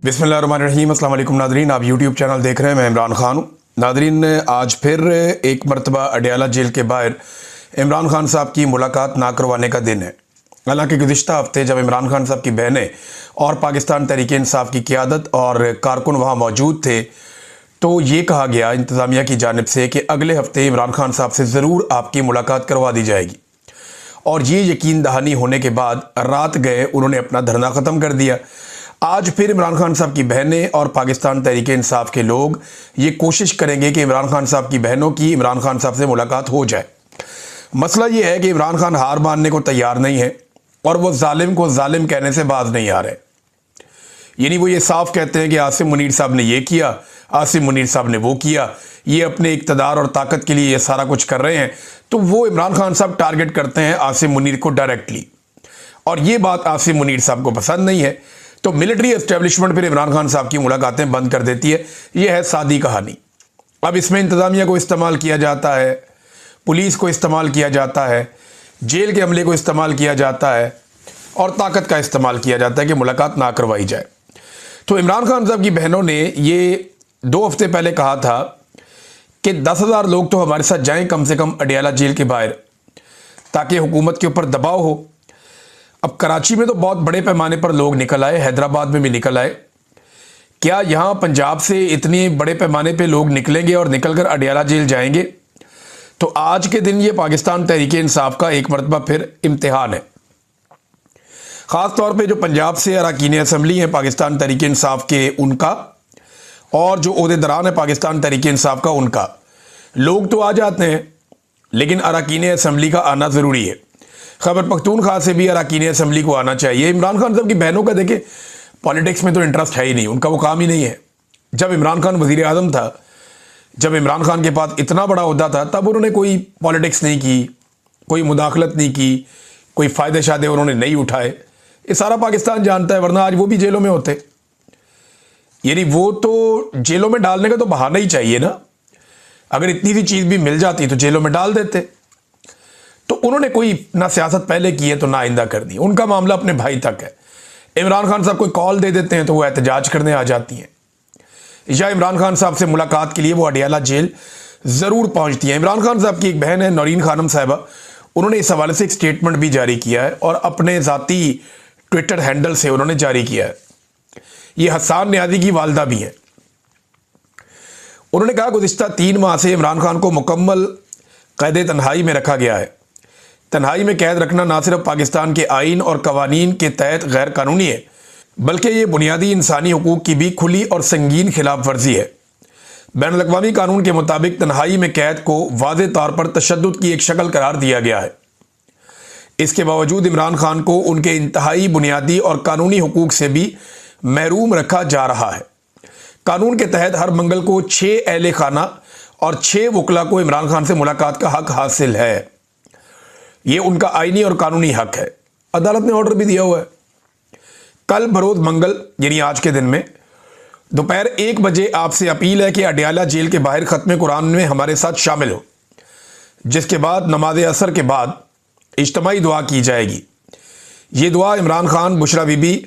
बिस्मिल्लाहिर्रहमानिर्रहीम। अस्सलाम वालेकुम नादरीन, आप यूट्यूब चैनल देख रहे हैं। मैं इमरान खान हूँ। नादरीन, आज फिर एक मरतबा अडयाला जेल के बाहर इमरान खान साहब की मुलाकात ना करवाने का दिन है। हालांकि गुज़िश्ता हफ्ते जब इमरान खान साहब की बहनें और पाकिस्तान तहरीक-ए-इंसाफ की क़ियादत और कारकुन वहाँ मौजूद थे, तो ये कहा गया इंतज़ामिया की जानिब से कि अगले हफ्ते इमरान खान साहब से ज़रूर आपकी मुलाकात करवा दी जाएगी। और ये यकीन दहानी होने के बाद रात गए उन्होंने अपना धरना ख़त्म कर दिया। आज फिर इमरान खान साहब की बहनें और पाकिस्तान तहरीक-ए-इंसाफ के लोग ये कोशिश करेंगे कि इमरान खान साहब की बहनों की इमरान खान साहब से मुलाकात हो जाए। मसला ये है कि इमरान खान हार मानने को तैयार नहीं है और वो जालिम को जालिम कहने से बाज नहीं आ रहे। यानी वो ये साफ कहते हैं कि आसिम मुनीर साहब ने ये किया, आसिम मुनीर साहब ने वो किया, ये अपने इक़्तिदार और ताकत के लिए ये सारा कुछ कर रहे हैं। तो वो इमरान खान साहब टारगेट करते हैं आसिम मुनीर को डायरेक्टली, और ये बात आसिम मुनीर साहब को पसंद नहीं है। तो मिलिट्री एस्टेब्लिशमेंट फिर इमरान खान साहब की मुलाकातें बंद कर देती है। यह है सादी कहानी। अब इसमें इंतज़ामिया को इस्तेमाल किया जाता है, पुलिस को इस्तेमाल किया जाता है, जेल के अमले को इस्तेमाल किया जाता है और ताकत का इस्तेमाल किया जाता है कि मुलाकात ना करवाई जाए। तो इमरान खान साहब की बहनों ने ये 2 हफ्ते पहले कहा था कि 10,000 लोग तो हमारे साथ जाएं कम से कम अडयाला जेल के बाहर, ताकि हुकूमत के ऊपर दबाव हो। अब कराची में तो बहुत बड़े पैमाने पर लोग निकल आए, हैदराबाद में भी निकल आए। क्या यहाँ पंजाब से इतने बड़े पैमाने पे लोग निकलेंगे और निकलकर अडयाला जेल जाएंगे? तो आज के दिन ये पाकिस्तान तहरीक-ए-इंसाफ का एक मरतबा फिर इम्तिहान है। ख़ास तौर पे जो पंजाब से अरकान असम्बली हैं पाकिस्तान तहरीक-ए-इंसाफ के, उनका, और जो ओहदेदारान है पाकिस्तान तहरीक-ए-इंसाफ का, उनका। लोग तो आ जाते हैं लेकिन अरकान असम्बली का आना ज़रूरी है। खैबर पख्तूनख्वा से भी अरकान असम्बली को आना चाहिए। इमरान खान साहब की बहनों का देखें, पॉलिटिक्स में तो इंटरेस्ट है ही नहीं, उनका वो काम ही नहीं है। जब इमरान खान वज़ीर आज़म था, जब इमरान खान के पास इतना बड़ा ओहदा था, तब उन्होंने कोई पॉलिटिक्स नहीं की, कोई मुदाखलत नहीं की, कोई फ़ायदे शायदे उन्होंने नहीं उठाए। ये सारा पाकिस्तान जानता है, वरना आज वो भी जेलों में होते। यानी वो तो जेलों में डालने का तो बहाना ही चाहिए ना। अगर इतनी सी चीज़ भी मिल जाती तो जेलों में डाल देते। तो उन्होंने कोई ना सियासत पहले की है तो ना आइंदा कर दी। उनका मामला अपने भाई तक है। इमरान खान साहब कोई कॉल दे देते हैं तो वो एहतजाज करने आ जाती हैं, या इमरान खान साहब से मुलाकात के लिए वो अडयाला जेल ज़रूर पहुंचती हैं। इमरान खान साहब की एक बहन है नौरीन खानम साहिबा, उन्होंने इस हवाले से एक स्टेटमेंट भी जारी किया है और अपने ज़ाती ट्विटर हैंडल से उन्होंने जारी किया है। ये हसन नियाज़ी की वालदा भी हैं। उन्होंने कहा, गुज़िश्ता 3 माह से इमरान खान को मुकम्मल कैद तन्हाई में रखा गया है। तन्हाई में कैद रखना ना सिर्फ पाकिस्तान के आइन और कवानीन के तहत गैर कानूनी है, बल्कि ये बुनियादी इंसानी हुकूक की भी खुली और संगीन खिलाफ वर्जी है। बैनुल-अक़वामी कानून के मुताबिक तन्हाई में कैद को वाज़े तौर पर तशद्दुद की एक शक्ल करार दिया गया है। इसके बावजूद इमरान खान को उनके इंतहाई बुनियादी और कानूनी हुकूक से भी महरूम रखा जा रहा है। कानून के तहत हर मंगल को 6 अहले खाना और 6 वकला को इमरान खान से मुलाकात का हक हासिल है। ये उनका आईनी और कानूनी हक है। अदालत ने ऑर्डर भी दिया हुआ है। कल बरोज़ मंगल यानी आज के दिन में दोपहर 1 बजे आपसे अपील है कि अडयाला जेल के बाहर ख़त्म कुरान में हमारे साथ शामिल हो, जिसके बाद नमाज असर के बाद इज्तिमाई दुआ की जाएगी। ये दुआ इमरान खान, बुशरा बीबी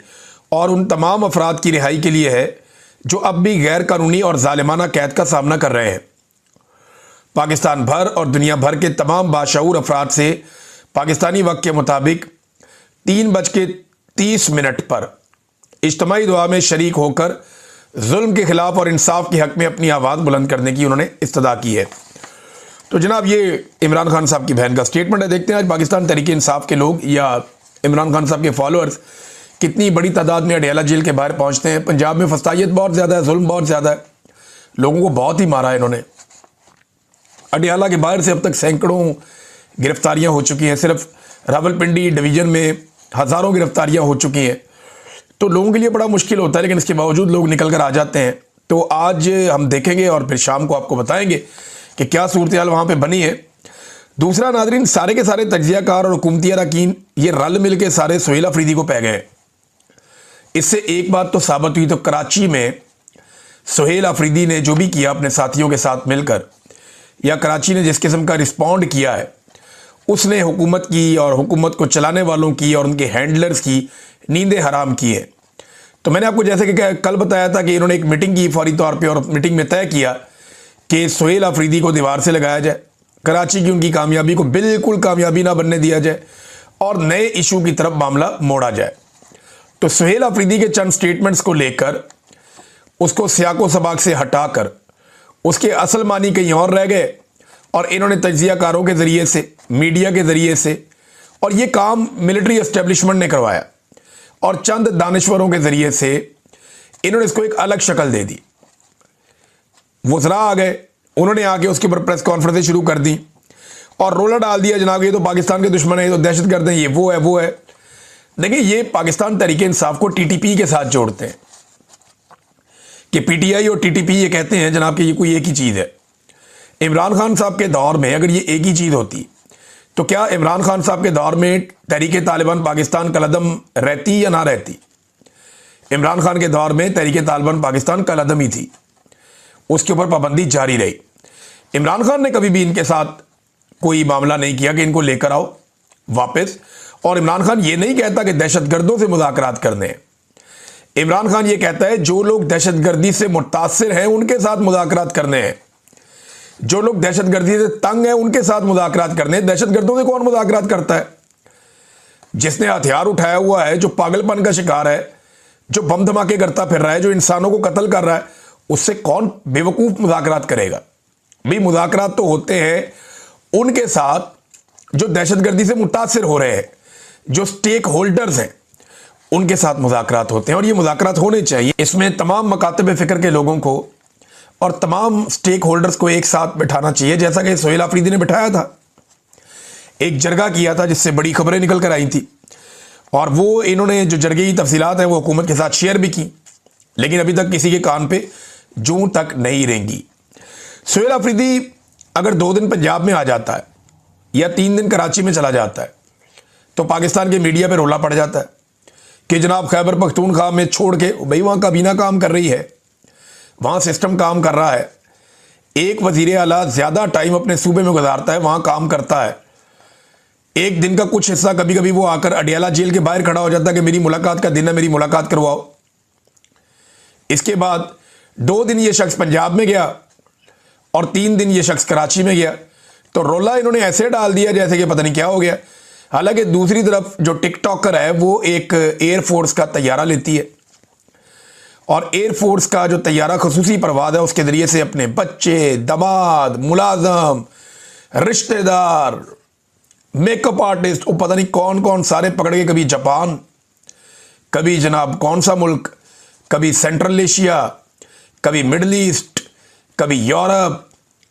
और उन तमाम अफराद की रिहाई के लिए है जो अब भी गैर कानूनी और जालिमाना कैद का सामना कर रहे हैं। पाकिस्तान भर और दुनिया भर के तमाम बाशऊर अफराद से पाकिस्तानी वक्त के मुताबिक 3:30 पर इज्तिमाई दुआ में शरीक होकर जुल्म के खिलाफ और इंसाफ के हक में अपनी आवाज़ बुलंद करने की उन्होंने इस्तदा की है। तो जनाब, ये इमरान खान साहब की बहन का स्टेटमेंट है। देखते हैं आज पाकिस्तान तहरीक-ए-इंसाफ के लोग या इमरान खान साहब के फॉलोअर्स कितनी बड़ी तादाद में अडयाला जेल के बाहर पहुँचते हैं। पंजाब में फसाइयत बहुत ज़्यादा है, जुल्म बहुत ज़्यादा है, लोगों को बहुत ही मारा है इन्होंने। अडयाला के बाहर से अब तक सैकड़ों गिरफ्तारियां हो चुकी हैं। सिर्फ रावलपिंडी डिवीज़न में हज़ारों गिरफ्तारियां हो चुकी हैं। तो लोगों के लिए बड़ा मुश्किल होता है, लेकिन इसके बावजूद लोग निकल कर आ जाते हैं। तो आज हम देखेंगे और फिर शाम को आपको बताएंगे कि क्या सूरत हाल वहाँ पर बनी है। दूसरा नाज़रीन, सारे के सारे तज्ज़ियाकार और हुकूमती अरकान ये रल मिल के सारे सुहेल अफरीदी को पै गए। इससे एक बात तो साबित हुई, तो कराची में सुहेल अफरीदी ने जो भी किया अपने साथियों के साथ मिलकर, या कराची ने जिस किस्म का रिस्पॉन्ड किया है, उसने हुकूमत की और हुकूमत को चलाने वालों की और उनके हैंडलर्स की नींदें हराम की हैं। तो मैंने आपको जैसे कि कल बताया था कि इन्होंने एक मीटिंग की फौरी तौर पे और मीटिंग में तय किया कि सुहेल अफरीदी को दीवार से लगाया जाए, कराची की उनकी कामयाबी को बिल्कुल कामयाबी ना बनने दिया जाए और नए इशू की तरफ मामला मोड़ा जाए। तो सुहेल अफरीदी के चंद स्टेटमेंट्स को लेकर उसको सियाको सबाक से हटाकर उसके असल मानी कहीं और रह गए और इन्होंने तज्जियाकारों के ज़रिए से, मीडिया के ज़रिए से, और ये काम मिलिट्री एस्टेब्लिशमेंट ने करवाया और चंद दानिश्वरों के ज़रिए से इन्होंने इसको एक अलग शक्ल दे दी। वज़रा आ गए, उन्होंने आके उसके ऊपर प्रेस कॉन्फ्रेंसें शुरू कर दी और रोला डाल दिया, जनाब ये तो पाकिस्तान के दुश्मन है, ये तो दहशतगर्द हैं, ये वो है। देखिए, ये पाकिस्तान तहरीक इंसाफ को टीटीपी के साथ जोड़ते हैं कि पीटीआई और टीटीपी ये कहते हैं जनाब कि ये कोई एक ही चीज़ है। इमरान खान साहब के दौर में अगर ये एक ही चीज़ होती तो क्या इमरान खान साहब के दौर में तहरीक तालिबान पाकिस्तान कलअदम रहती या ना रहती? इमरान खान के दौर में तहरीक तालिबान पाकिस्तान कलअदम ही थी, उसके ऊपर पाबंदी जारी रही। इमरान खान ने कभी भी इनके साथ कोई मामला नहीं किया कि इनको लेकर आओ वापस, और इमरान खान ये नहीं कहता कि दहशतगर्दों से मुज़ाकरात करने हैं। इमरान खान ये कहता है जो लोग दहशतगर्दी से मुतासिर हैं उनके साथ मुज़ाकरात करने हैं, जो लोग दहशतगर्दी से तंग हैं उनके साथ मुज़ाकरात करने हैं। दहशतगर्दों से कौन मुज़ाकरात करता है? जिसने हथियार उठाया हुआ है, जो पागलपन का शिकार है, जो बम धमाके करता फिर रहा है, जो इंसानों को कत्ल कर रहा है, उससे कौन बेवकूफ़ मुज़ाकरात करेगा? भाई, मुज़ाकरात तो होते हैं उनके साथ जो दहशतगर्दी से मुतासिर हो रहे हैं, जो स्टेक होल्डर्स हैं, उनके साथ मुज़ाकरात होते हैं और ये मुज़ाकरात होने चाहिए। इसमें तमाम मकातब फ़िक्र के लोगों को और तमाम स्टेक होल्डर्स को एक साथ बिठाना चाहिए, जैसा कि सुहेल अफरीदी ने बिठाया था। एक जरगा किया था जिससे बड़ी खबरें निकल कर आई थी और वो इन्होंने जो जरगे की तफसीलात हैं वो हुकूमत के साथ शेयर भी की, लेकिन अभी तक किसी के कान पे जूं तक नहीं रेंगी। सुहेल अफरीदी अगर 2 दिन पंजाब में आ जाता है या 3 दिन कराची में चला जाता है तो पाकिस्तान के मीडिया पे रोला पड़ जाता है कि जनाब खैबर पख्तूनख्वा में छोड़ के, भाई वहाँ काबीना काम कर रही है, वहाँ सिस्टम काम कर रहा है। एक वज़ीर आला ज़्यादा टाइम अपने सूबे में गुजारता है, वहाँ काम करता है। एक दिन का कुछ हिस्सा कभी कभी वो आकर अडियाला जेल के बाहर खड़ा हो जाता है कि मेरी मुलाकात का दिन है, मेरी मुलाकात करवाओ। इसके बाद 2 दिन ये शख्स पंजाब में गया और 3 दिन ये शख्स कराची में गया, तो रोला इन्होंने ऐसे डाल दिया जैसे कि पता नहीं क्या हो गया। हालांकि दूसरी तरफ जो टिकटॉकर है वो एक एयरफोर्स का तैयारा लेती है और एयरफोर्स का जो तैयारा खसूसी परवाज़ है उसके ज़रिए से अपने बच्चे, दमाद, मुलाजम, रिश्तेदार, मेकअप आर्टिस्ट, वो पता नहीं कौन कौन सारे पकड़ के, कभी जापान, कभी जनाब कौन सा मुल्क, कभी सेंट्रल एशिया, कभी मिडल ईस्ट, कभी यूरोप,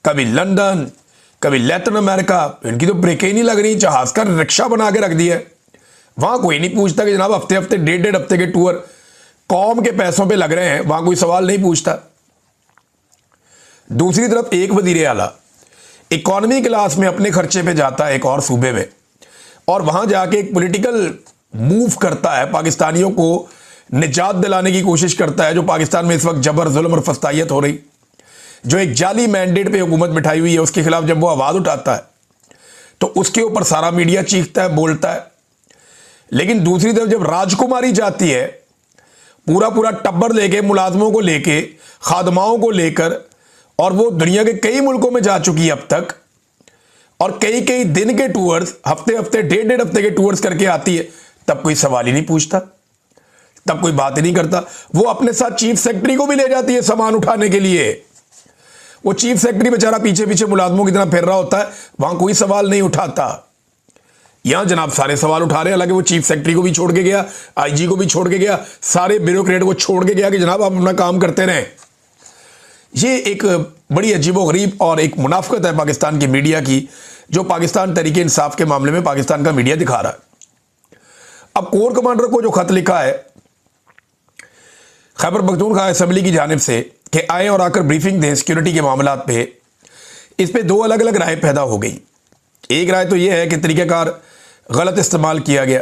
कभी लंदन, कभी लैटिन अमेरिका। इनकी तो ब्रेकें ही नहीं लग रही, जहाज़ का रिक्शा बना के रख दिया है। वहाँ कोई नहीं पूछता कि जनाब हफ्ते हफ्ते 1.5 हफ्ते के टूर कौम के पैसों पे लग रहे हैं, वहाँ कोई सवाल नहीं पूछता। दूसरी तरफ एक वज़ीर आला इकॉनमी क्लास में अपने खर्चे पे जाता है एक और सूबे में और वहाँ जाके एक पॉलिटिकल मूव करता है, पाकिस्तानियों को निजात दिलाने की कोशिश करता है। जो पाकिस्तान में इस वक्त जबर, जुल्म और फस्तायत हो रही, जो एक जाली मैंडेट पे हुकूमत बिठाई हुई है, उसके खिलाफ जब वो आवाज़ उठाता है तो उसके ऊपर सारा मीडिया चीखता है, बोलता है। लेकिन दूसरी तरफ जब राजकुमारी जाती है पूरा पूरा टब्बर लेके, मुलाजमों को लेके, खादमाओं को लेकर, और वो दुनिया के कई मुल्कों में जा चुकी है अब तक, और कई कई दिन के टूर्स, हफ्ते हफ्ते 1.5 हफ्ते के टूर्स करके आती है, तब कोई सवाल ही नहीं पूछता, तब कोई बात ही नहीं करता। वो अपने साथ चीफ सेक्रेटरी को भी ले जाती है सामान उठाने के लिए। वो चीफ सेक्रेटरी बेचारा पीछे पीछे मुलाजमों की तरह फिर रहा होता है, वहां कोई सवाल नहीं उठाता। यहां जनाब सारे सवाल उठा रहे हैं। हालांकि वो चीफ सेक्रेटरी को भी छोड़ के गया, आईजी को भी छोड़ के गया, सारे ब्यूरोक्रेट को छोड़ के गया कि जनाब आप अपना काम करते रहें। ये एक बड़ी अजीबोगरीब और एक मुनाफिकत है पाकिस्तान की मीडिया की, जो पाकिस्तान तहरीक इंसाफ के मामले में पाकिस्तान का मीडिया दिखा रहा है। अब कोर कमांडर को जो खत लिखा है खैबर पख्तूनख्वा असेंबली की जानिब से कि आए और आकर ब्रीफिंग दें सिक्योरिटी के मामलात पे, इस पे 2 अलग अलग राय पैदा हो गई। एक राय तो यह है कि तरीक़ाकार गलत इस्तेमाल किया गया,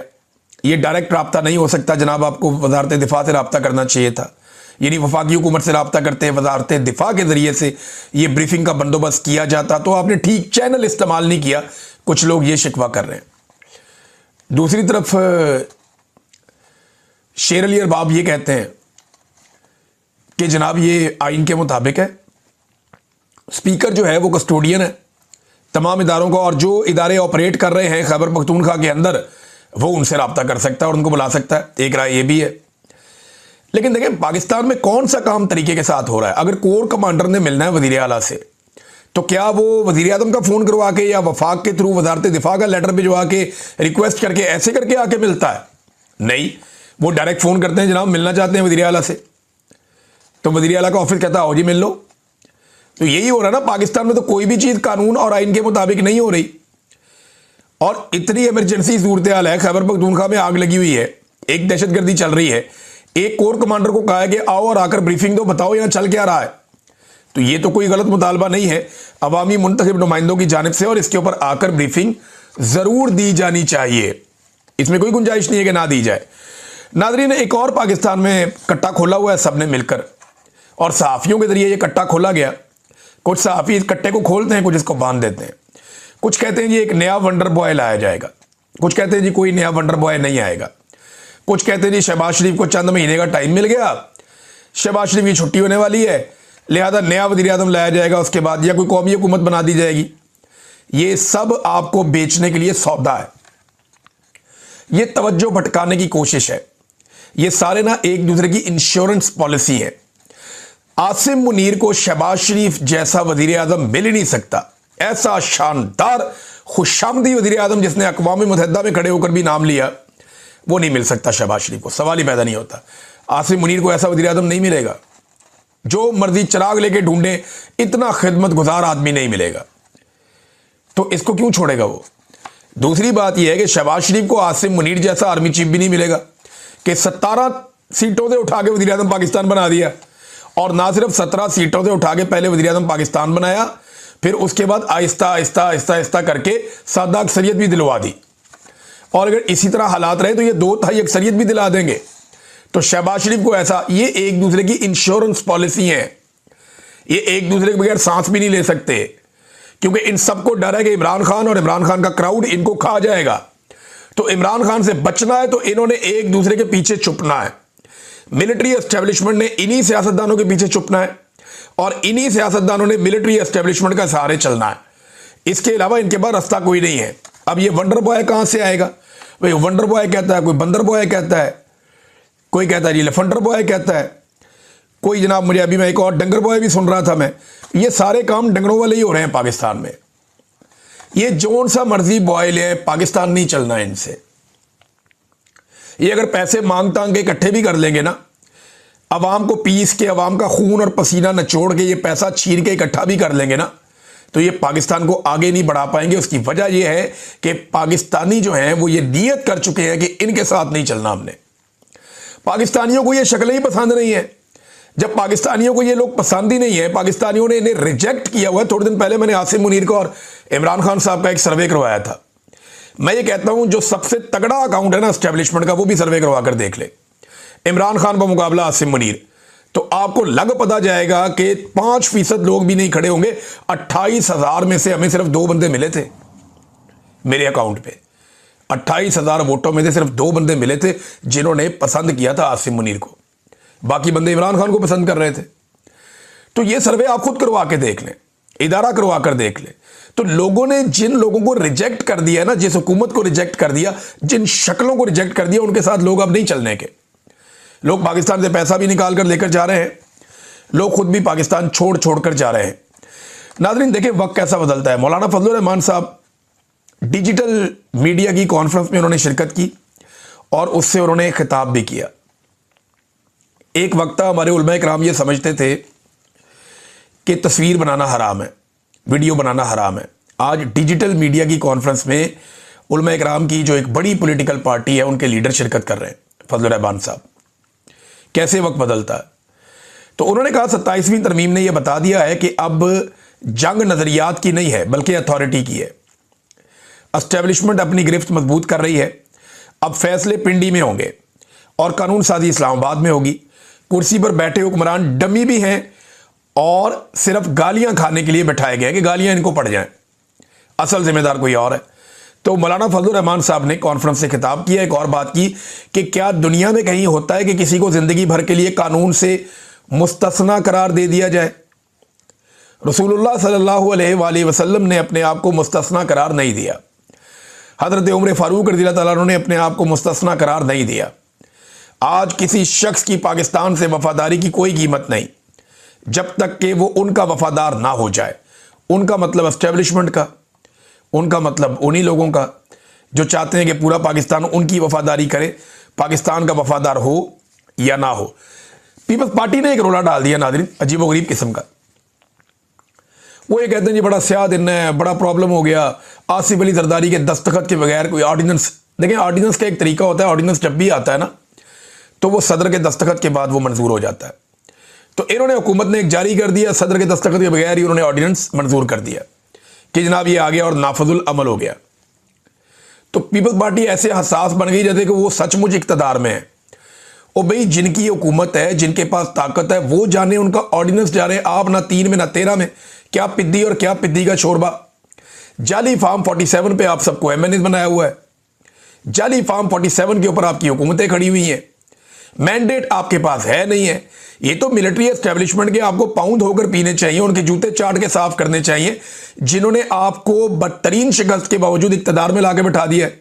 ये डायरेक्ट रब्ता नहीं हो सकता, जनाब आपको वजारत दिफा से रब्ता करना चाहिए था, यानी वफाकी हुकूमत से रब्ता करते हैं वजारत दिफा के ज़रिए से ये ब्रीफिंग का बंदोबस्त किया जाता, तो आपने ठीक चैनल इस्तेमाल नहीं किया। कुछ लोग ये शिकवा कर रहे हैं। दूसरी तरफ शेर अली अरबाब ये कहते हैं कि जनाब ये आइन के मुताबिक है। स्पीकर जो है वो कस्टोडियन है तमाम इदारों का, और जो इदारे ऑपरेट कर रहे हैं खैबर पख्तूनख्वा के अंदर वो उनसे रब्ता कर सकता है और उनको बुला सकता है। एक राय ये भी है। लेकिन देखें पाकिस्तान में कौन सा काम तरीके के साथ हो रहा है। अगर कोर कमांडर ने मिलना है वज़ीर आला से तो क्या वो वज़ीर आज़म का फ़ोन करवा के या वफाक के थ्रू वजारत दिफा का लेटर भिजवा के रिक्वेस्ट करके ऐसे करके आके मिलता है? नहीं, वो डायरेक्ट फ़ोन करते हैं, जनाब मिलना चाहते हैं वज़ीर आला से, तो वज़ीर आला का ऑफिस कहता है आओ जी मिल लो। तो यही हो रहा है ना पाकिस्तान में। तो कोई भी चीज़ कानून और आइन के मुताबिक नहीं हो रही, और इतनी इमरजेंसी सूरत हाल है। खैबर पख्तूनख्वा में आग लगी हुई है, एक दहशतगर्दी चल रही है। एक कोर कमांडर को कहा है कि आओ और आकर ब्रीफिंग दो, बताओ यहाँ चल क्या रहा है। तो ये तो कोई गलत मुतालबा नहीं है अवामी मुंतखब नुमाइंदों की जानिब से, और इसके ऊपर आकर ब्रीफिंग ज़रूर दी जानी चाहिए। इसमें कोई गुंजाइश नहीं है कि ना दी जाए। नाज़रीन, एक और पाकिस्तान में कट्टा खोला हुआ है सबने मिलकर, और सहाफ़ियों के ज़रिए ये कट्टा खोला गया। कुछ सहाफ़ी इस कट्टे को खोलते हैं, कुछ इसको बांध देते हैं। कुछ कहते हैं जी एक नया वंडर बॉय लाया जाएगा, कुछ कहते हैं जी कोई नया वंडर बॉय नहीं आएगा, कुछ कहते हैं जी शहबाज शरीफ को चंद महीने का टाइम मिल गया, शहबाज शरीफ की छुट्टी होने वाली है, लिहाजा नया वज़ीर आज़म लाया जाएगा उसके बाद, या कोई कौमी हुकूमत बना दी जाएगी। ये सब आपको बेचने के लिए सौदा है, ये तवज्जो भटकाने की कोशिश है। ये सारे ना एक दूसरे की इंश्योरेंस पॉलिसी है। आसिम मुनीर को शहबाज शरीफ जैसा वज़ीर आज़म मिल ही नहीं सकता। ऐसा शानदार खुशामदी वज़ीर आज़म जिसने अक़वाम मुत्तहिदा में खड़े होकर भी नाम लिया, वो नहीं मिल सकता शहबाज शरीफ को। सवाल ही पैदा नहीं होता। आसिम मुनीर को ऐसा वज़ीर आज़म नहीं मिलेगा। जो मर्जी चिराग लेके ढूंढे, इतना खिदमत गुजार आदमी नहीं मिलेगा। तो इसको क्यों छोड़ेगा वो? दूसरी बात यह है कि शहबाज शरीफ को आसिम मुनीर जैसा आर्मी चीफ भी नहीं मिलेगा कि 17 सीटों से उठा के वज़ीर आज़म पाकिस्तान बना दिया, और ना सिर्फ 17 सीटों से उठा के पहले वज़ीर आज़म पाकिस्तान बनाया, फिर उसके बाद आहिस्ता आहिस्ता आहिस्ता आहिस्ता करके सादा अक्सरियत भी दिलवा दी। और अगर इसी तरह हालात रहे तो ये 2/3 अक्सरियत भी दिला देंगे। तो शहबाज शरीफ को ऐसा, ये एक दूसरे की इंश्योरेंस पॉलिसी है। ये एक दूसरे के बगैर सांस भी नहीं ले सकते, क्योंकि इन सबको डर है कि इमरान खान और इमरान खान का क्राउड इनको खा जाएगा। तो इमरान खान से बचना है तो इन्होंने एक दूसरे के पीछे छुपना है। मिलिट्री एस्टेब्लिशमेंट ने इन्हीं सियासतदानों के पीछे छुपना है, और इन्हीं सियासतदानों ने मिलिट्री एस्टेब्लिशमेंट का सहारे चलना है। इसके अलावा इनके पास रास्ता कोई नहीं है। अब ये वंडर बॉय कहां से आएगा? भाई वंडर बॉय कहता है, कोई बंदर बॉय कहता है, कोई कहता है जी लफंडर बॉय कहता है, कोई जनाब मुझे अभी मैं एक और डंगर बॉय भी सुन रहा था मैं। ये सारे काम डंगरों वाले ही हो रहे हैं पाकिस्तान में। ये जोन सा मर्जी बॉय ले, पाकिस्तान नहीं चलना है इनसे। ये अगर पैसे मांग तांग के इकट्ठे भी कर लेंगे ना, अवाम को पीस के, अवाम का खून और पसीना नचोड़ के, ये पैसा छीन के इकट्ठा भी कर लेंगे ना, तो ये पाकिस्तान को आगे नहीं बढ़ा पाएंगे। उसकी वजह यह है कि पाकिस्तानी जो हैं वो ये नियत कर चुके हैं कि इनके साथ नहीं चलना हमने। पाकिस्तानियों को ये शक्लें ही पसंद नहीं है। जब पाकिस्तानियों को ये लोग पसंद ही नहीं है, पाकिस्तानियों ने इन्हें रिजेक्ट किया हुआ है। थोड़े दिन पहले मैंने आसिम मुनीर को और इमरान खान साहब का एक सर्वे करवाया था। मैं ये कहता हूं जो सबसे तगड़ा अकाउंट है ना एस्टेब्लिशमेंट का, वो भी सर्वे करवा कर देख ले, इमरान खान का मुकाबला आसिम मुनीर, तो आपको लग पता जाएगा कि 5% लोग भी नहीं खड़े होंगे। 28,000 में से हमें सिर्फ 2 बंदे मिले थे मेरे अकाउंट पे। 28,000 वोटों में से सिर्फ 2 बंदे मिले थे जिन्होंने पसंद किया था आसिम मुनीर को। बाकी बंदे इमरान खान को पसंद कर रहे थे। तो ये सर्वे आप खुद करवा के देख लें, इदारा करवा कर देख लें। तो लोगों ने जिन लोगों को रिजेक्ट कर दिया ना, जिस हुकूमत को रिजेक्ट कर दिया, जिन शक्लों को रिजेक्ट कर दिया, उनके साथ लोग अब नहीं चलने के। लोग पाकिस्तान से पैसा भी निकाल कर लेकर जा रहे हैं, लोग खुद भी पाकिस्तान छोड़ छोड़ कर जा रहे हैं। नाज़रीन देखें वक्त कैसा बदलता है। मौलाना फजलुर रहमान साहब डिजिटल मीडिया की कॉन्फ्रेंस में उन्होंने शिरकत की और उससे उन्होंने खिताब भी किया। एक वक्त हमारे उलमा इकराम ये समझते थे कि तस्वीर बनाना हराम है, वीडियो बनाना हराम है। आज डिजिटल मीडिया की कॉन्फ्रेंस में उलमा इकराम की जो एक बड़ी पॉलिटिकल पार्टी है उनके लीडर शिरकत कर रहे हैं, फजलुर रहमान साहब। कैसे वक्त बदलता है। तो उन्होंने कहा 27वीं तरमीम ने यह बता दिया है कि अब जंग नजरियात की नहीं है बल्कि अथॉरिटी की है। एस्टेब्लिशमेंट अपनी गिरफ्त मजबूत कर रही है। अब फैसले पिंडी में होंगे और कानून साजी इस्लामाबाद में होगी। कुर्सी पर बैठे हुक्मरान डमी भी हैं और सिर्फ गालियां खाने के लिए बैठाए गए कि गालियां इनको पड़ जाएं, असल जिम्मेदार कोई और है। तो मौलाना फजलुर रहमान साहब ने कॉन्फ्रेंस से खिताब किया, एक और बात की कि क्या दुनिया में कहीं होता है कि किसी को ज़िंदगी भर के लिए कानून से मुस्तस्ना करार दे दिया जाए। रसूलुल्लाह सल्लल्लाहु अलैहि वसल्लम ने अपने आप को मुस्तस्ना करार नहीं दिया। हज़रत उमर फारूक रज़ियल्लाहु ताला अन्हु ने अपने आप को मुस्तस्ना करार नहीं दिया। आज किसी शख्स की पाकिस्तान से वफादारी की कोई कीमत नहीं जब तक कि वो उनका वफादार ना हो जाए। उनका मतलब एस्टेब्लिशमेंट का, उनका मतलब उन्हीं लोगों का जो चाहते हैं कि पूरा पाकिस्तान उनकी वफादारी करे, पाकिस्तान का वफादार हो या ना हो। पीपल्स पार्टी ने एक रोला डाल दिया नाज़रीन, अजीबोगरीब किस्म का। वो ये कहते हैं जी बड़ा स्याह दिन है, बड़ा प्रॉब्लम हो गया, आसिफ अली जरदारी के दस्तखत के बगैर कोई ऑर्डिनेंस। देखें, ऑर्डिनेंस का एक तरीका होता है, ऑर्डिनेंस जब भी आता है ना तो वो सदर के दस्तखत के बाद वो मंजूर हो जाता है। तो इन्होंने, हुकूमत ने एक जारी कर दिया, सदर के दस्तखत के बगैर ही उन्होंने ऑर्डिनेंस मंजूर कर दिया कि जनाब ये आ गया और नाफजुल अमल हो गया। तो पीपल्स पार्टी ऐसे हसास बन गई जैसे कि वो सचमुच इक़्तिदार में है। और भाई जिनकी हुकूमत है, जिनके पास ताकत है, वो जाने उनका ऑर्डिनेंस जा रहे हैं। आप ना 3 में ना 13 में, क्या पिद्दी और क्या पिद्दी का शोरबा। जाली फार्म 47 पे आप सबको एमएनएस बनाया हुआ है। जाली फार्म 47 के ऊपर आपकी हुकूमतें खड़ी हुई हैं। मैंडेट आपके पास है नहीं है। ये तो मिलिट्री एस्टेब्लिशमेंट के आपको पाउंड होकर पीने चाहिए, उनके जूते चाट के साफ करने चाहिए, जिन्होंने आपको बदतरीन शिकस्त के बावजूद इक़्तिदार में लाके बिठा दिया है।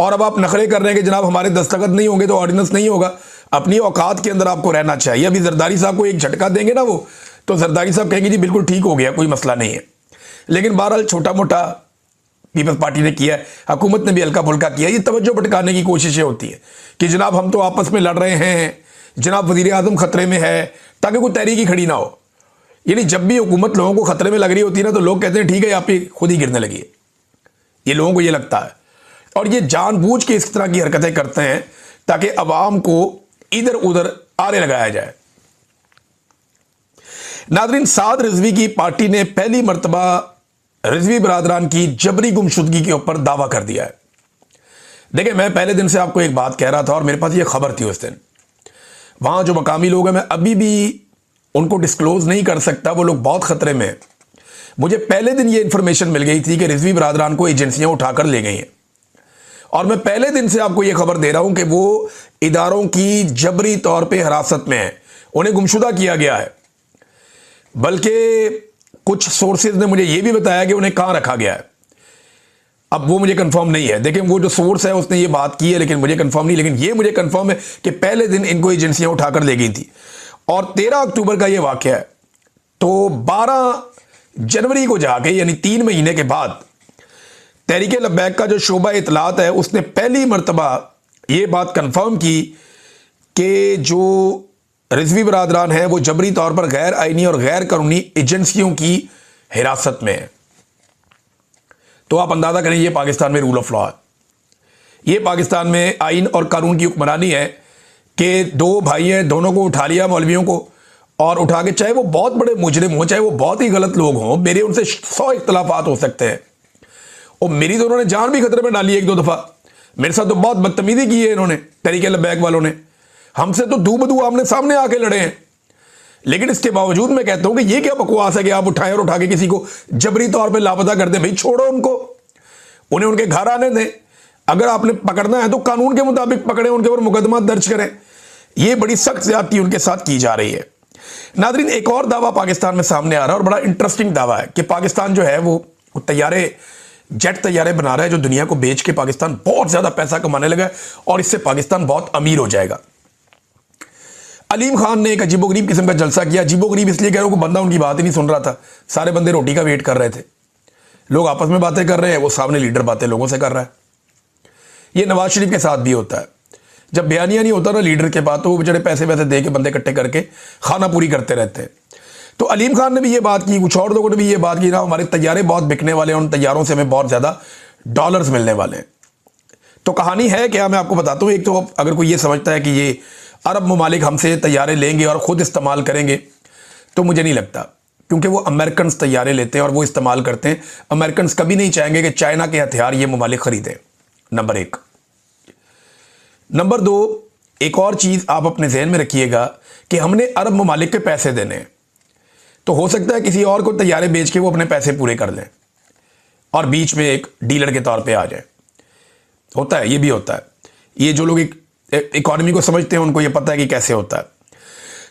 और अब आप नखरे कर रहे हैं कि जनाब हमारे दस्तखत नहीं होंगे तो ऑर्डिनेंस नहीं होगा। अपनी औकात के अंदर आपको रहना चाहिए। अभी जरदारी साहब को एक झटका देंगे ना वो, तो जरदारी साहब कहेंगे जी बिल्कुल ठीक हो गया, कोई मसला नहीं है। लेकिन बहरहाल छोटा मोटा पीपल्स पार्टी ने किया है, हुकूमत ने भी हल्का फुल्का किया। ये तवज्जो भटकाने की कोशिशें होती है कि जनाब हम तो आपस में लड़ रहे हैं, जनाब वज़ीर आज़म खतरे में है, ताकि कोई तहरीक ही खड़ी ना हो। यानी जब भी हुकूमत लोगों को खतरे में लग रही होती है ना तो लोग कहते हैं ठीक है आप ही खुद ही गिरने लगी है। ये लोगों को ये लगता है और ये जानबूझ के इस तरह की हरकतें करते हैं ताकि अवाम को इधर उधर आरे लगाया जाए। नाज़रीन, साद रिजवी की पार्टी ने पहली मरतबा रिजवी बरादरान की जबरी गुमशुदगी के ऊपर दावा कर दिया है। देखिए, मैं पहले दिन से आपको एक बात कह रहा था और मेरे पास ये खबर थी उस दिन। वहां जो मकामी लोग हैं, मैं अभी भी उनको डिस्क्लोज नहीं कर सकता, वो लोग बहुत खतरे में हैं। मुझे पहले दिन ये इंफॉर्मेशन मिल गई थी कि रिजवी बरादरान को एजेंसियां उठाकर ले गई हैं और मैं पहले दिन से आपको ये खबर दे रहा हूं कि वो इदारों की जबरी तौर पे हिरासत में है, उन्हें गुमशुदा किया गया है। बल्कि कुछ सोर्सेज ने मुझे ये भी बताया कि उन्हें कहां रखा गया है। अब वो मुझे कंफर्म नहीं है। देखिए, वो जो सोर्स है उसने ये बात की है लेकिन मुझे कंफर्म नहीं। लेकिन ये मुझे कंफर्म है कि पहले दिन इनको एजेंसियां उठाकर ले गई थी और 13 अक्टूबर का ये वाकया है। तो 12 जनवरी को जाके, यानी 3 महीने के बाद, तहरीक लब्बैक का जो शोबा इतलात है उसने पहली मरतबा ये बात कंफर्म की कि जो रिजवी बरादरान है वो जबरी तौर पर गैर आईनी और गैर कानूनी एजेंसियों की हिरासत में है। तो आप अंदाजा करें, ये पाकिस्तान में रूल ऑफ लॉ है, ये पाकिस्तान में आइन और कानून की हुक्मरानी है कि दो भाई हैं, दोनों को उठा लिया, मौलवियों को, और उठा के, चाहे वो बहुत बड़े मुजरिम हो, चाहे वो बहुत ही गलत लोग हों, मेरे उनसे 100 इख्तलाफात हो सकते हैं और मेरी तो उन्होंने जान भी खतरे में डाली 1-2 दफ़ा। मेरे साथ तो बहुत बदतमीजी की है इन्होंने, तहरीक लब्बैक वालों ने, हमसे तो दू बदू आमने सामने आके लड़े हैं। लेकिन इसके बावजूद मैं कहता हूं कि ये क्या बकवास है कि आप उठाएं और उठा के किसी को जबरी तौर पे लापता कर दें। भाई छोड़ो उनको, उन्हें उनके घर आने दें। अगर आपने पकड़ना है तो कानून के मुताबिक पकड़ें, उनके ऊपर मुकदमा दर्ज करें। ये बड़ी सख्त ज्यादती उनके साथ की जा रही है। नादरीन, एक और दावा पाकिस्तान में सामने आ रहा है और बड़ा इंटरेस्टिंग दावा है कि पाकिस्तान जो है वो जेट तैयारे बना रहा है जो दुनिया को बेच के पाकिस्तान बहुत ज्यादा पैसा कमाने लगा है और इससे पाकिस्तान बहुत अमीर हो जाएगा। अलीम खान ने एक अजीबोगरीब किस्म का जलसा किया। अजीबोगरीब इसलिए कह रहा हूं कि बंदा उनकी बात ही नहीं सुन रहा था। सारे बंदे रोटी का वेट कर रहे थे। लोग आपस में बातें कर रहे हैं, वो सामने लीडर बातें लोगों से कर रहा है। ये नवाज शरीफ के साथ भी होता है। जब बयानिया नहीं होता ना लीडर के पास, तो वो बेचारे पैसे वैसे दे के बंदे इकट्ठे करके खाना पूरी करते रहते हैं। तो अलीम खान ने भी ये बात की, कुछ और लोगों ने भी ये बात की ना, हमारे तैयारे बहुत बिकने वाले हैं, उन तैयारों से हमें बहुत ज़्यादा डॉलर्स मिलने वाले हैं। तो कहानी है क्या, मैं आपको बताता हूँ। एक तो अगर कोई ये समझता है कि ये अरब ममालिक हमसे तैयारे लेंगे और ख़ुद इस्तेमाल करेंगे, तो मुझे नहीं लगता, क्योंकि वो अमेरिकन तैयारे लेते हैं और वो इस्तेमाल करते हैं। अमेरिकन कभी नहीं चाहेंगे कि चाइना के हथियार ये ममालिक खरीदें, नंबर 1। नंबर 2, एक और चीज़ आप अपने जहन में रखिएगा कि हमने अरब ममालिक के पैसे देने हैं, तो हो सकता है किसी और को तैयारे बेच के वो अपने पैसे पूरे कर लें और बीच में एक डीलर के तौर पे आ जाए। होता है, ये भी होता है। ये जो लोग इकॉनमी को समझते हैं उनको ये पता है कि कैसे होता है।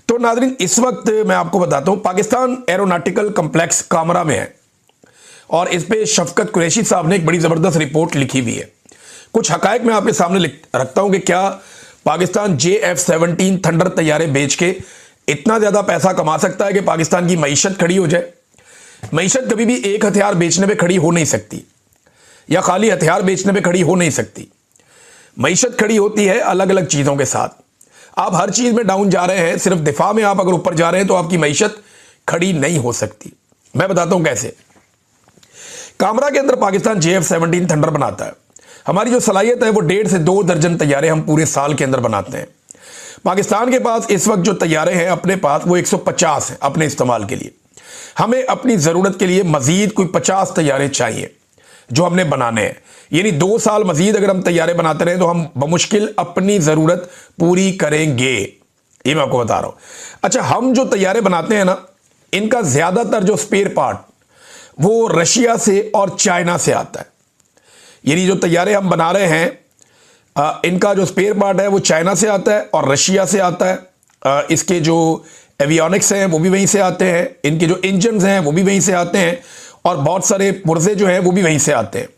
तो नाज़रीन, इस वक्त मैं आपको बताता हूं, पाकिस्तान एरोनॉटिकल कॉम्प्लेक्स कामरा में है और इस पे शफकत कुरैशी साहब ने एक बड़ी ज़बरदस्त रिपोर्ट लिखी हुई है। कुछ हकायक मैं आपके सामने रखता हूं कि क्या पाकिस्तान JF-17 थंडर तैयारे बेच के इतना ज़्यादा पैसा कमा सकता है कि पाकिस्तान की मईशत खड़ी हो जाए। मईशत कभी भी एक हथियार बेचने पे खड़ी हो नहीं सकती या खाली हथियार बेचने पे खड़ी हो नहीं सकती। मईशत खड़ी होती है अलग अलग चीज़ों के साथ। आप हर चीज़ में डाउन जा रहे हैं, सिर्फ दिफा में आप अगर ऊपर जा रहे हैं तो आपकी मईशत खड़ी नहीं हो सकती। मैं बताता हूं कैसे। कामरा के अंदर पाकिस्तान JF-17 थंडर बनाता है। हमारी जो सलाहियत है वो 1.5 से 2 दर्जन तैयारे हम पूरे साल के अंदर बनाते हैं। पाकिस्तान के पास इस वक्त जो तैयारे हैं अपने पास वो 150 हैं अपने इस्तेमाल के लिए। हमें अपनी ज़रूरत के लिए मजीद कोई 50 तैयारे चाहिए जो हमने बनाने हैं। यानी 2 साल मजीद अगर हम तैयारे बनाते रहे तो हम बमुश्किल अपनी ज़रूरत पूरी करेंगे। ये मैं आपको बता रहा हूँ। अच्छा, हम जो तैयारे बनाते हैं ना, इनका ज़्यादातर जो स्पेयर पार्ट वो रशिया से और चाइना से आता है। यानी जो तैयारे हम बना रहे हैं इनका जो स्पेयर पार्ट है वो चाइना से आता है और रशिया से आता है। इसके जो एवियोनिक्स हैं वो भी वहीं से आते हैं, इनके जो इंजन्स हैं वो भी वहीं से आते हैं और बहुत सारे पुर्जे जो हैं वो भी वहीं से आते हैं।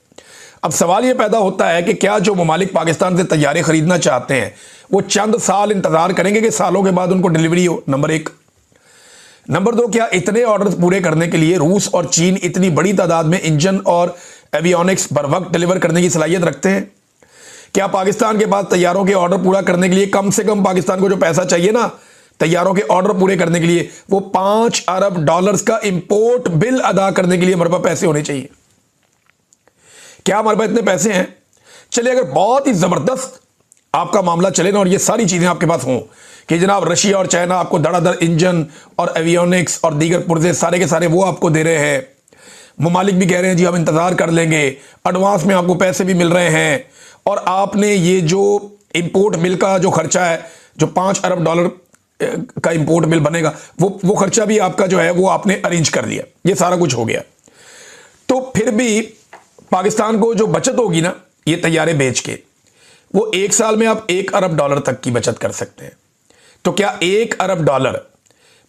अब सवाल ये पैदा होता है कि क्या जो ममालिक पाकिस्तान से तैयारे खरीदना चाहते हैं वो चंद साल इंतजार करेंगे कि सालों के बाद उनको डिलीवरी हो? नंबर 1। नंबर 2, क्या इतने ऑर्डर्स पूरे करने के लिए रूस और चीन इतनी बड़ी तादाद में इंजन और एवियोनिक्स बर वक्त डिलीवर करने की सलाहियत रखते हैं? क्या पाकिस्तान के पास तैयारों के ऑर्डर पूरा करने के लिए कम से कम पाकिस्तान को जो पैसा चाहिए ना तैयारों के ऑर्डर पूरे करने के लिए, वो $5 अरब का इंपोर्ट बिल अदा करने के लिए हमारे पास पैसे होने चाहिए? क्या हमारे पास इतने पैसे हैं? चलिए, अगर बहुत ही जबरदस्त आपका मामला चले ना और ये सारी चीजें आपके पास हों कि जनाब रशिया और चाइना आपको धड़ाधड़ इंजन और एवियोनिक्स और दीगर पुर्जे सारे के सारे वो आपको दे रहे हैं, ममालिक भी कह रहे हैं जी हम इंतजार कर लेंगे, एडवांस में आपको पैसे भी मिल रहे हैं, और आपने ये जो इंपोर्ट बिल का जो खर्चा है, जो $5 अरब का इंपोर्ट बिल बनेगा, वो खर्चा भी आपका जो है वो आपने अरेंज कर लिया, ये सारा कुछ हो गया। तो फिर भी पाकिस्तान को जो बचत होगी ना ये तैयारे बेच के, वो 1 साल में आप $1 अरब तक की बचत कर सकते हैं। तो क्या $1 अरब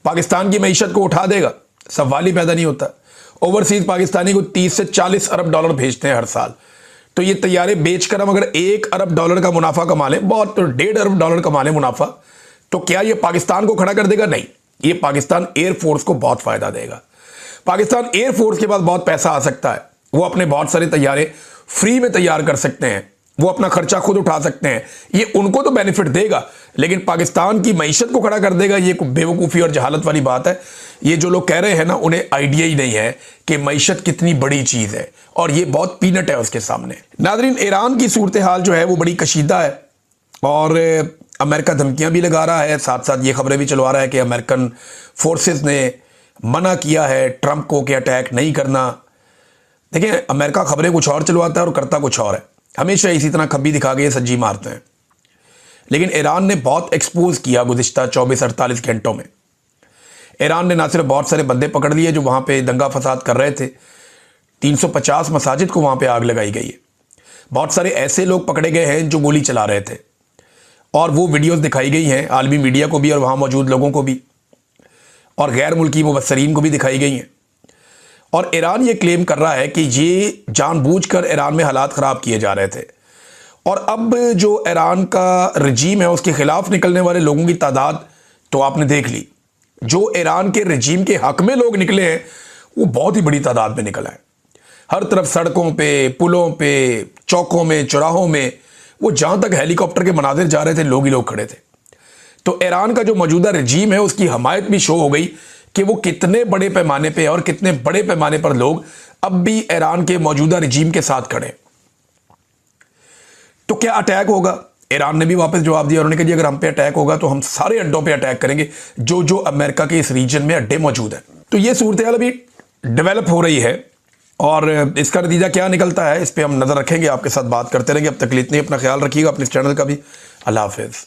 पाकिस्तान की मईशत को उठा देगा? सवाल ही पैदा नहीं होता। ओवरसीज पाकिस्तानी को 30 से 40 अरब डॉलर भेजते हैं हर साल। तो ये तैयारे बेचकर हम अगर $1 अरब का मुनाफा कमा लें, बहुत तो $1.5 अरब कमा लें मुनाफा, तो क्या ये पाकिस्तान को खड़ा कर देगा? नहीं, ये पाकिस्तान एयरफोर्स को बहुत फायदा देगा। पाकिस्तान एयरफोर्स के पास बहुत पैसा आ सकता है, वो अपने बहुत सारे तैयारे फ्री में तैयार कर सकते हैं, वो अपना खर्चा खुद उठा सकते हैं। ये उनको तो बेनिफिट देगा, लेकिन पाकिस्तान की मईशत को खड़ा कर देगा। ये बेवकूफ़ी और जहालत वाली बात है। ये जो लोग कह रहे हैं ना, उन्हें आइडिया ही नहीं है कि मईशत कितनी बड़ी चीज़ है और ये बहुत पीनट है उसके सामने। नाज़रीन, ईरान की सूरत हाल जो है वो बड़ी कशीदा है और अमेरिका धमकियां भी लगा रहा है, साथ साथ ये खबरें भी चलवा रहा है कि अमेरिकन फोर्सेस ने मना किया है ट्रंप को कि अटैक नहीं करना। देखिए, अमेरिका खबरें कुछ और चलवाता है और करता कुछ और है। हमेशा इसी तरह खब्बी दिखा के सज्जी मारते हैं। लेकिन ईरान ने बहुत एक्सपोज किया गुज़िश्ता 24-48 घंटों में। ईरान ने ना सिर्फ बहुत सारे बंदे पकड़ लिए जो वहाँ पे दंगा फसाद कर रहे थे, 350 मसाजिद को वहाँ पे आग लगाई गई है। बहुत सारे ऐसे लोग पकड़े गए हैं जो गोली चला रहे थे और वो वीडियोस दिखाई गई हैं आलमी मीडिया को भी और वहाँ मौजूद लोगों को भी, और गैर मुल्की मुबस्सरीन को भी दिखाई गई हैं। और ईरान ये क्लेम कर रहा है कि ये जानबूझकर ईरान में हालात ख़राब किए जा रहे थे। और अब जो ईरान का रजीम है उसके ख़िलाफ़ निकलने वाले लोगों की तादाद तो आपने देख ली। जो ईरान के रजीम के हक़ में लोग निकले हैं वो बहुत ही बड़ी तादाद में निकला है। हर तरफ सड़कों पे, पुलों पे, चौकों में, चौराहों में, वो जहाँ तक हेलीकॉप्टर के मनाजिर जा रहे थे लोग ही लोग खड़े थे। तो ईरान का जो मौजूदा रजीम है उसकी हमायत भी शो हो गई कि वो कितने बड़े पैमाने पे और कितने बड़े पैमाने पर लोग अब भी ईरान के मौजूदा रजीम के साथ खड़े। तो क्या अटैक होगा? ईरान ने भी वापस जवाब दिया। उन्होंने कहा जी अगर हम पे अटैक होगा तो हम सारे अड्डों पे अटैक करेंगे जो जो अमेरिका के इस रीजन में अड्डे मौजूद हैं। तो ये सूरत हाल अभी डेवलप हो रही है और इसका नतीजा क्या निकलता है इस पर हम नज़र रखेंगे, आपके साथ बात करते रहेंगे। अब तक इतने, अपना ख्याल रखिएगा, अपने चैनल का भी। अल्लाह हाफिज़।